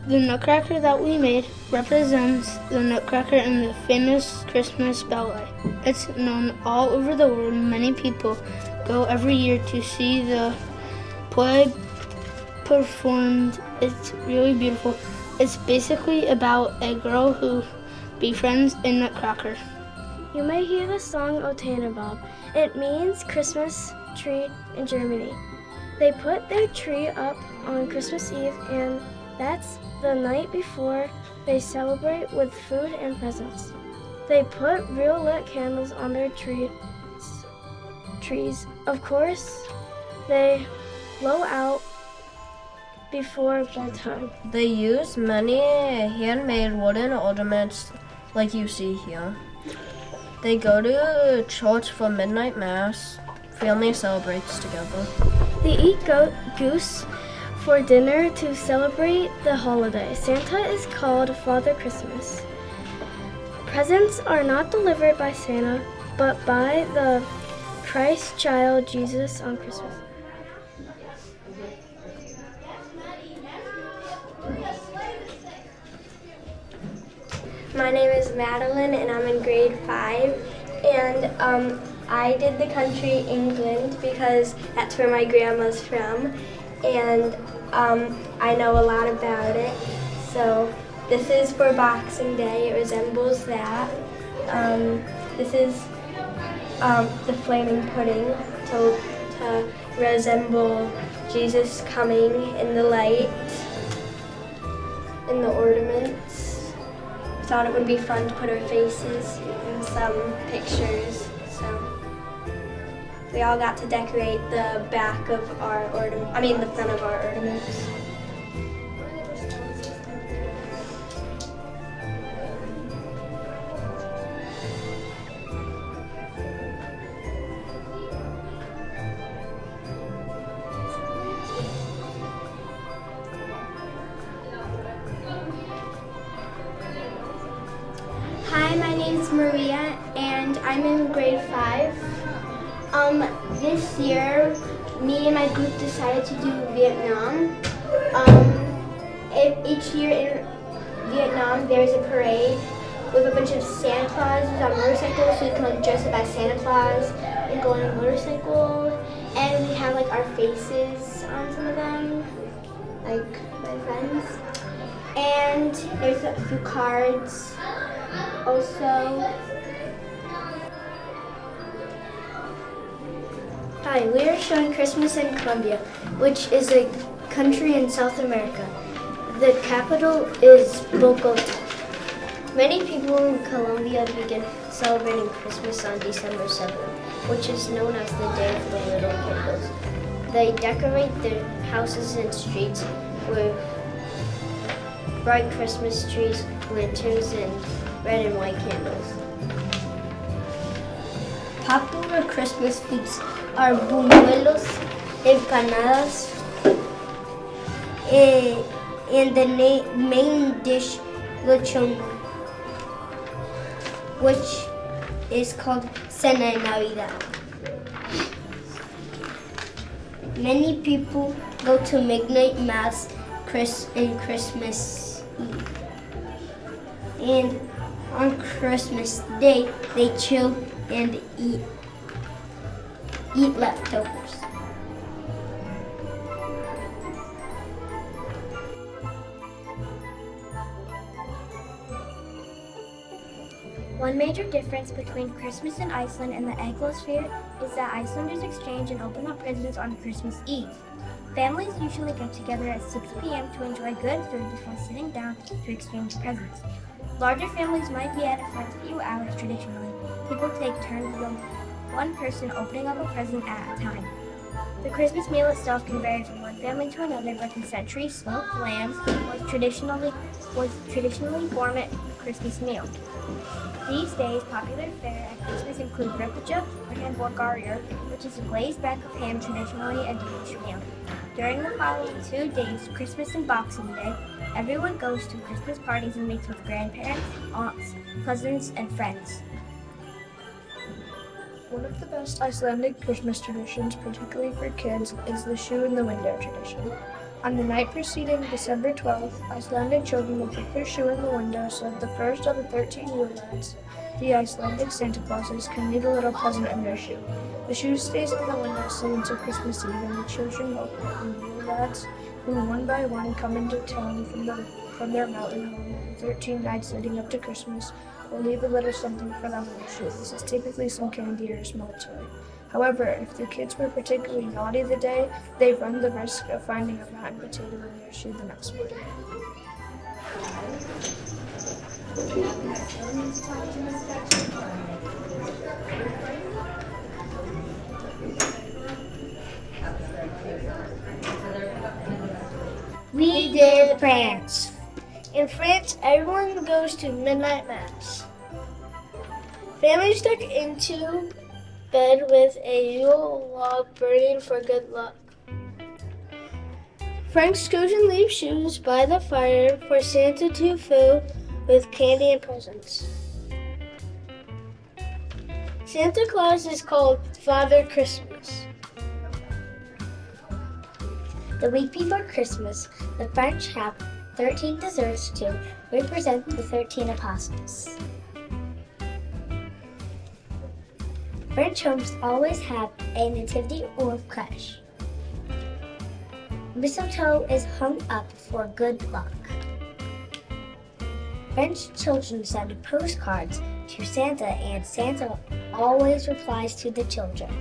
The nutcracker that we made represents the nutcracker in the famous Christmas ballet. It's known all over the world. Many people go every year to see the play performed. It's really beautiful. It's basically about a girl who befriends a nutcracker. You may hear the song O Tannenbaum. It means Christmas tree in Germany. They put their tree up on Christmas Eve, and that's the night before they celebrate with food and presents. They put real lit candles on their trees. Of course, they blow out before bedtime. They use many handmade wooden ornaments like you see here. They go to church for midnight mass. Family celebrates together. They eat goose for dinner to celebrate the holiday. Santa is called Father Christmas. Presents are not delivered by Santa, but by the Christ child Jesus on Christmas. My name is Madeline and I'm in grade 5, and I did the country England because that's where my grandma's from, and I know a lot about it. So this is for Boxing Day. It resembles that. This is the flaming pudding to resemble Jesus coming in the light, in the ornaments. Thought it would be fun to put our faces in some pictures, so we all got to decorate the back of our the front of our ornaments. Hi, my name is Maria, and I'm in grade 5. This year, me and my group decided to do Vietnam. Each year in Vietnam, there's a parade with a bunch of Santa Clauses on motorcycles, so you can dress up as Santa Claus and go on a motorcycle. And we have our faces on some of them, like my friends. And there's a few cards. Also, hi, we are showing Christmas in Colombia, which is a country in South America. The capital is Bogota. many people in Colombia begin celebrating Christmas on December 7th, which is known as the Day of the Little Candles. They decorate their houses and streets with bright Christmas trees, lanterns, and red and white candles. Popular Christmas foods are buñuelos, empanadas, and the main dish, lechon, which is called Cena de Navidad. Many people go to midnight mass in Christmas Eve. And on Christmas Day, they chill and eat leftovers. One major difference between Christmas in Iceland and the Anglosphere is that Icelanders exchange and open up presents on Christmas Eve. Families usually get together at 6 p.m. to enjoy good food before sitting down to exchange presents. Larger families might be at it for a few hours traditionally. People take turns with one person opening up a present at a time. The Christmas meal itself can vary from one family to another, but the century-smoked lamb was traditionally form a Christmas meal. These days, popular fare at Christmas include ripperja or hamburger, which is a glazed back of ham, traditionally a Danish meal. During the following 2 days, Christmas and Boxing Day, everyone goes to Christmas parties and meets with grandparents, aunts, cousins, and friends. One of the best Icelandic Christmas traditions, particularly for kids, is the shoe in the window tradition. On the night preceding December 12th, Icelandic children will put their shoe in the window so that the first of the 13 Yule lads, the Icelandic Santa Clauses, can leave a little present in their shoe. The shoe stays in the windowsill until Christmas Eve, and the children hope that the Yule lads, who one by one come into town from their mountain home the 13 nights leading up to Christmas, will leave a little something for them in their shoe. This is typically some candy or a small toy. However, if the kids were particularly naughty the day, they run the risk of finding a rotten potato in their shoe the next morning. We did France. In France, everyone goes to midnight mass. Families tuck into bed with a Yule log burning for good luck. Franks goes and leaves shoes by the fire for Santa to fill with candy and presents. Santa Claus is called Father Christmas. The week before Christmas, the French have 13 desserts to represent the 13 apostles. French homes always have a nativity or crèche. Mistletoe is hung up for good luck. French children send postcards to Santa, and Santa always replies to the children.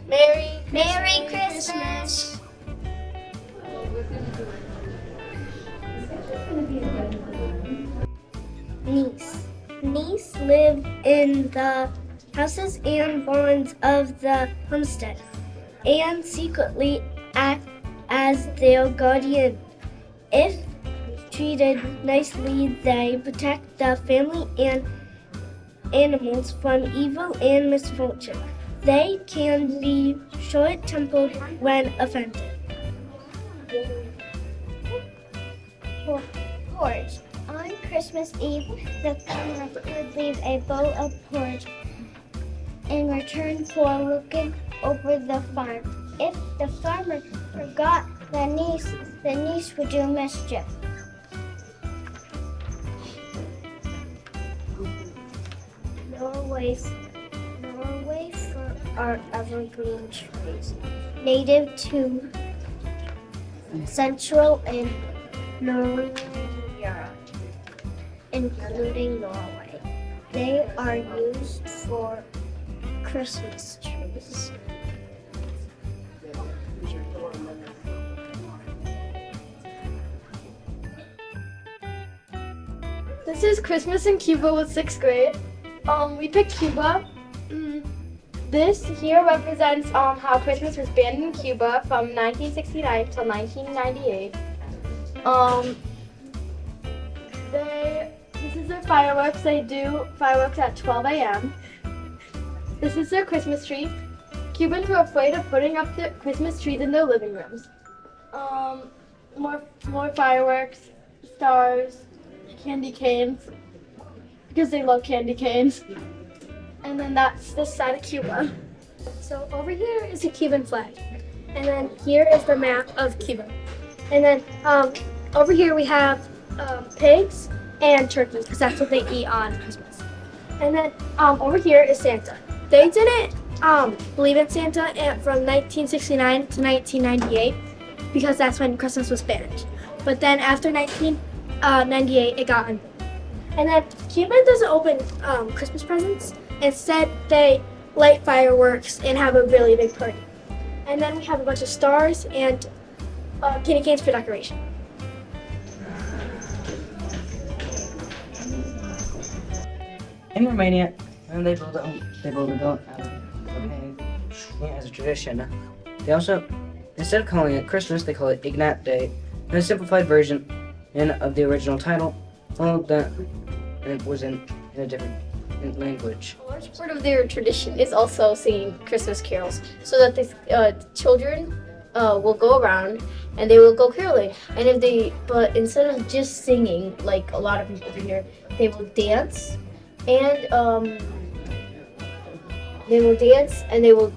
Merry Christmas! Niece live in the houses and barns of the homestead and secretly act as their guardian. If treated nicely, they protect the family and animals from evil and misfortune. They can be short-tempered when offended. Porridge. On Christmas Eve, the farmer would leave a bowl of porridge in return for looking over the farm. If the farmer forgot the niece would do mischief. Norway for our evergreen trees, native to Central and Northern Europe, including Norway. They are used for Christmas trees. This is Christmas in Cuba with 6th grade. We picked Cuba. This here represents how Christmas was banned in Cuba from 1969 till 1998. This is their fireworks. They do fireworks at 12 a.m. This is their Christmas tree. Cubans were afraid of putting up their Christmas trees in their living rooms. More fireworks, stars, candy canes, because they love candy canes. And then that's this side of Cuba. So over here is the Cuban flag. And then here is the map of Cuba. And then over here we have pigs and turkey, because that's what they eat on Christmas. And then over here is Santa. They didn't believe in Santa from 1969 to 1998, because that's when Christmas was banned. But then after 1998, it got unbanned. And then Cuba doesn't open Christmas presents. Instead, they light fireworks and have a really big party. And then we have a bunch of stars and candy canes for decoration. In Romania, when they build a dome out of hay, as a tradition. They also, instead of calling it Christmas, they call it Ignat Day, and a simplified version of the original title, although that it was in a different language. A large part of their tradition is also singing Christmas carols, so that the children will go around and they will go caroling. But instead of just singing, like a lot of people do here, they will dance and they will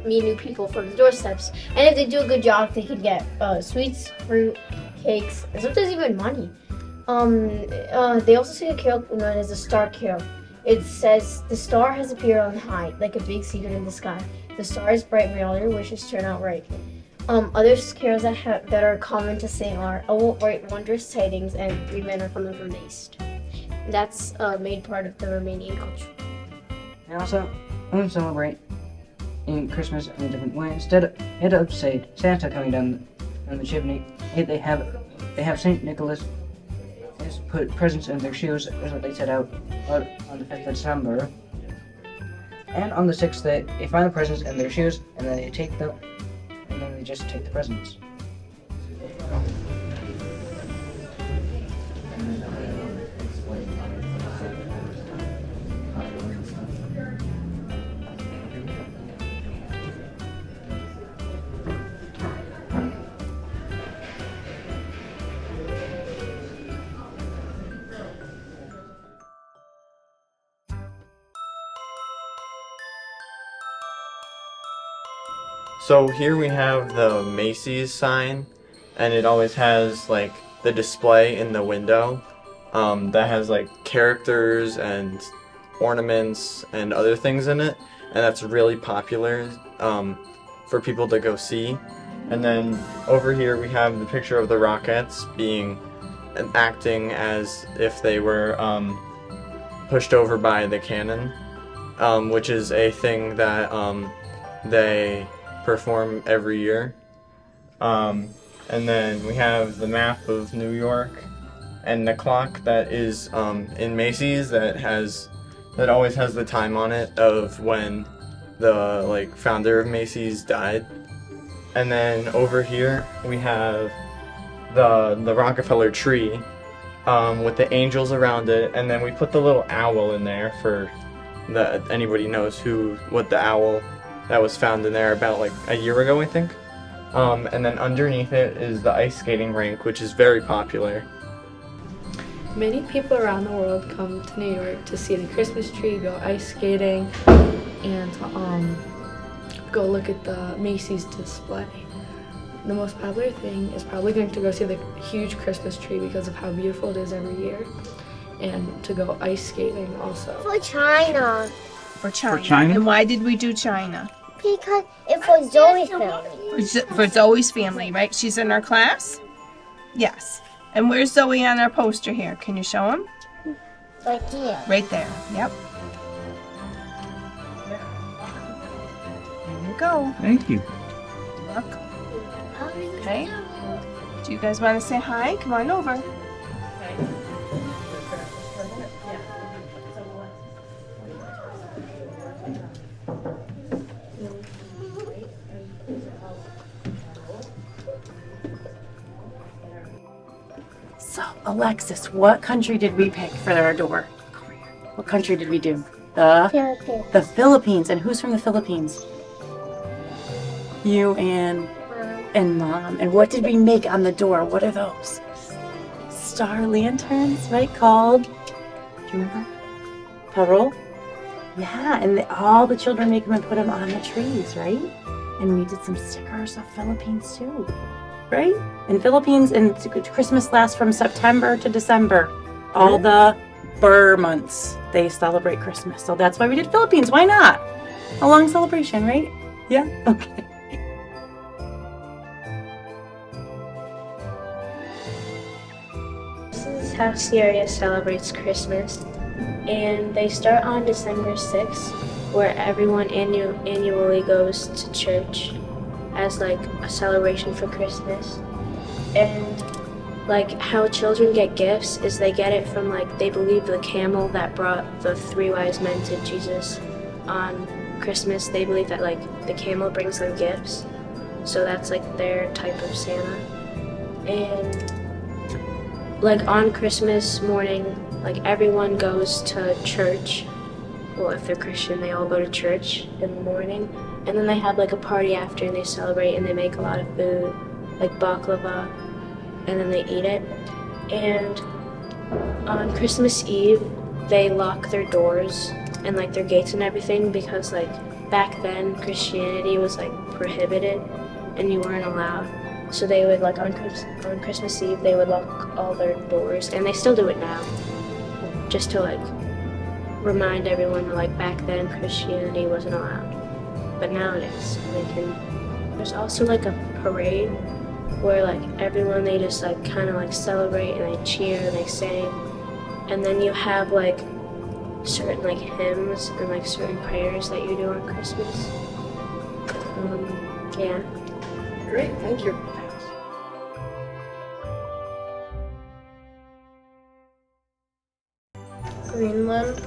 meet new people from the doorsteps. And if they do a good job, they can get sweets, fruit, cakes, and sometimes even money. They also sing a carol known as the Star Carol. It says, "The star has appeared on high, like a big secret in the sky. The star is bright, may all your wishes turn out right." Other carols that are common to sing are "I Won't Write Wondrous Tidings" and "Three Men Are Coming from the East." That's made part of the Romanian culture. They also celebrate in Christmas in a different way. Instead of say Santa coming down the chimney, they have Saint Nicholas put presents in their shoes, is what they set out on the 5th of December. And on the 6th, they find the presents in their shoes, and then they take them, and then they just take the presents. So here we have the Macy's sign, and it always has like the display in the window that has like characters and ornaments and other things in it, and that's really popular for people to go see. And then over here we have the picture of the Rockettes acting as if they were pushed over by the cannon, which is a thing that they perform every year. And then we have the map of New York and the clock that is in Macy's that always has the time on it of when the founder of Macy's died. And then over here we have the Rockefeller tree with the angels around it, and then we put the little owl in there for anybody knows what the owl that was found in there about like a year ago, I think. And then underneath it is the ice skating rink, which is very popular. Many people around the world come to New York to see the Christmas tree, go ice skating, and go look at the Macy's display. The most popular thing is probably going to go see the huge Christmas tree because of how beautiful it is every year, and to go ice skating also. For China. For China. And why did we do China? Because it's for Zoe's family. For Zoe's family, right? She's in our class? Yes. And where's Zoe on our poster here? Can you show him? Right there. Right there. Yep. There you go. Thank you. Look. Okay. Do you guys want to say hi? Come on over. So, Alexis, what country did we pick for our door? What country did we do? The Philippines. And who's from the Philippines? You and Mom. And what did we make on the door? What are those? Star lanterns, right? Called? Do you remember? Parol? Yeah, and all the children make them and put them on the trees, right? And we did some stickers of Philippines too. Right? In Philippines, and Christmas lasts from September to December. All the Burr months, they celebrate Christmas. So that's why we did Philippines. Why not? A long celebration, right? Yeah? Okay. This is how Syria celebrates Christmas. And they start on December 6th, where everyone annually goes to church as like a celebration for Christmas. And like how children get gifts is they get it from they believe the camel that brought the 3 wise men to Jesus on Christmas, they believe that like the camel brings them gifts. So that's like their type of Santa. And like on Christmas morning, like everyone goes to church. Well, if they're Christian, they all go to church in the morning. And then they have like a party after and they celebrate and they make a lot of food, like baklava, and then they eat it. And on Christmas Eve, they lock their doors and like their gates and everything because like back then Christianity was like prohibited and you weren't allowed. So they would like on Christmas Eve they would lock all their doors, and they still do it now, just to like remind everyone that like back then Christianity wasn't allowed, but now it is. There's also like a parade where like everyone, they just like kind of like celebrate and they cheer and they sing, and then you have like certain like hymns and like certain prayers that you do on Christmas. Yeah. Great, thank you. Greenland.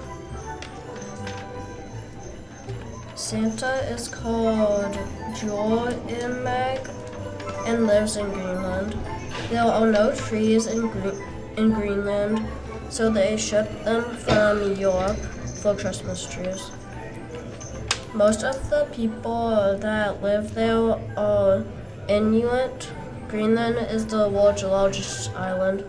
Santa is called Joremag and lives in Greenland. There are no trees in Greenland, so they ship them from Europe for Christmas trees. Most of the people that live there are Inuit. Greenland is the world's largest island.